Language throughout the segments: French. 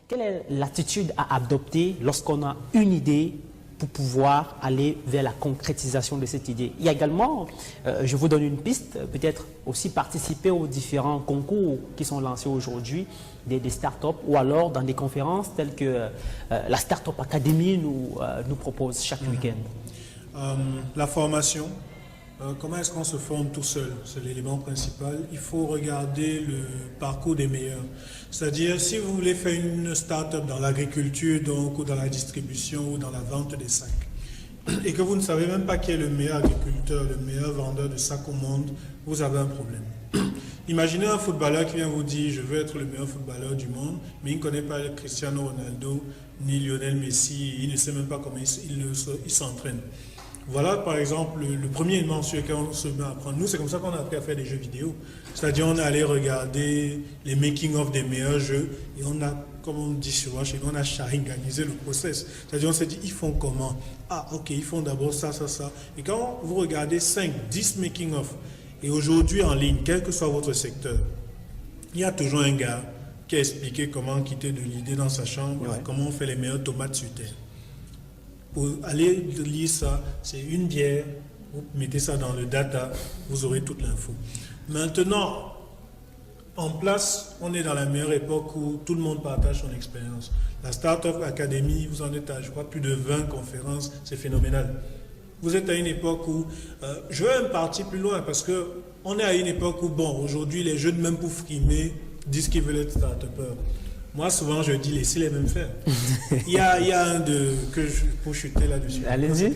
Quelle est l'attitude à adopter lorsqu'on a une idée pour pouvoir aller vers la concrétisation de cette idée? Il y a également, je vous donne une piste, peut-être aussi participer aux différents concours qui sont lancés aujourd'hui, des startups, ou alors dans des conférences telles que la Startup Academy nous propose chaque week-end. La formation. Comment est-ce qu'on se forme tout seul? C'est l'élément principal. Il faut regarder le parcours des meilleurs. C'est-à-dire, si vous voulez faire une start-up dans l'agriculture, donc, ou dans la distribution, ou dans la vente des sacs, et que vous ne savez même pas qui est le meilleur agriculteur, le meilleur vendeur de sacs au monde, vous avez un problème. Imaginez un footballeur qui vient vous dire « je veux être le meilleur footballeur du monde », mais il ne connaît pas Cristiano Ronaldo, ni Lionel Messi, il ne sait même pas comment il s'entraîne. Voilà, par exemple, le premier élément sur lequel on se met à apprendre. Nous, c'est comme ça qu'on a appris à faire des jeux vidéo. C'est-à-dire, on est allé regarder les making-of des meilleurs jeux et on a, comme on dit souvent chez nous, on a sharinganisé le process. C'est-à-dire, on s'est dit, ils font comment? Ah, ok, ils font d'abord ça, ça, ça. Et quand vous regardez 5, 10 making-of, et aujourd'hui en ligne, quel que soit votre secteur, il y a toujours un gars qui a expliqué comment quitter de l'idée dans sa chambre, comment on fait les meilleures tomates sur terre. Pour aller lire ça, c'est une bière, vous mettez ça dans le data, vous aurez toute l'info. Maintenant, en place, on est dans la meilleure époque où tout le monde partage son expérience. La Startup Academy, vous en êtes à, je crois, plus de 20 conférences, c'est phénoménal. Vous êtes à une époque où, je veux même partir plus loin parce qu'on est à une époque où, bon, aujourd'hui, les jeunes, même pour frimer, disent qu'ils veulent être start-upers. Moi, souvent, je dis, laissez les mêmes faire. Il y a un pour chuter là-dessus. Allez-y.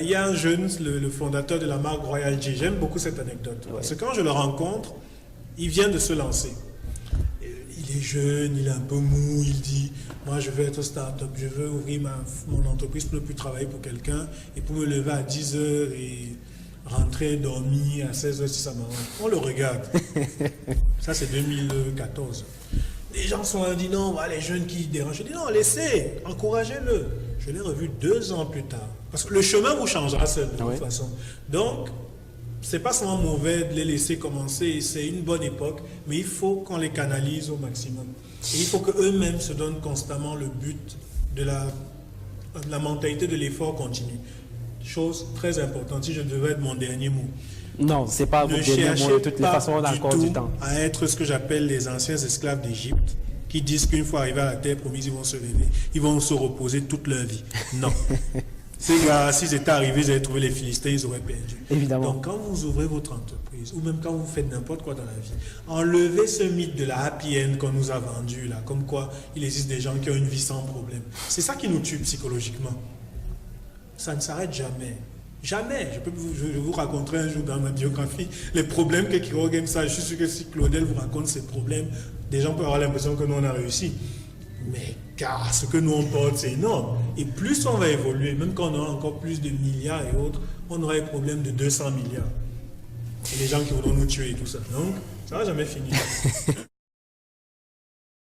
Il y a un jeune, le fondateur de la marque Royal J. J'aime beaucoup cette anecdote. Parce que quand je le rencontre, il vient de se lancer. Il est jeune, il est un peu mou, il dit, moi, je veux être start-up, je veux ouvrir mon entreprise pour ne plus travailler pour quelqu'un et pour me lever à 10 heures et rentrer, dormir à 16 heures si ça m'arrange. On le regarde. Ça, c'est 2014. Les gens sont là, disent non, les jeunes qui dérangent. Je dis non, laissez, encouragez-le. Je l'ai revu 2 ans plus tard. Parce que le chemin vous changera seul de toute façon. Donc, c'est pas seulement mauvais de les laisser commencer, c'est une bonne époque, mais il faut qu'on les canalise au maximum. Et il faut qu'eux-mêmes se donnent constamment le but de la mentalité de l'effort continu. Chose très importante, si je devais être mon dernier mot. Non, c'est pas votre dernier mot, de toutes les façons, on a encore du temps. À être ce que j'appelle les anciens esclaves d'Égypte, qui disent qu'une fois arrivés à la terre promise, ils vont se lever, ils vont se reposer toute leur vie. Non. Ces gars, s'ils étaient arrivés, ils avaient trouvé les Philistins, ils auraient perdu. Évidemment. Donc, quand vous ouvrez votre entreprise, ou même quand vous faites n'importe quoi dans la vie, enlevez ce mythe de la happy end qu'on nous a vendu, là, comme quoi il existe des gens qui ont une vie sans problème. C'est ça qui nous tue psychologiquement. Ça ne s'arrête jamais. Jamais. Je vous raconterai un jour dans ma biographie les problèmes que Quiroga aime ça. Je suis sûr que si Claudel vous raconte ses problèmes, des gens peuvent avoir l'impression que nous on a réussi. Mais car ce que nous on porte, c'est énorme. Et plus on va évoluer, même quand on aura encore plus de milliards et autres, on aura des problèmes de 200 milliards. Et les gens qui voudront nous tuer et tout ça. Donc, ça ne va jamais finir.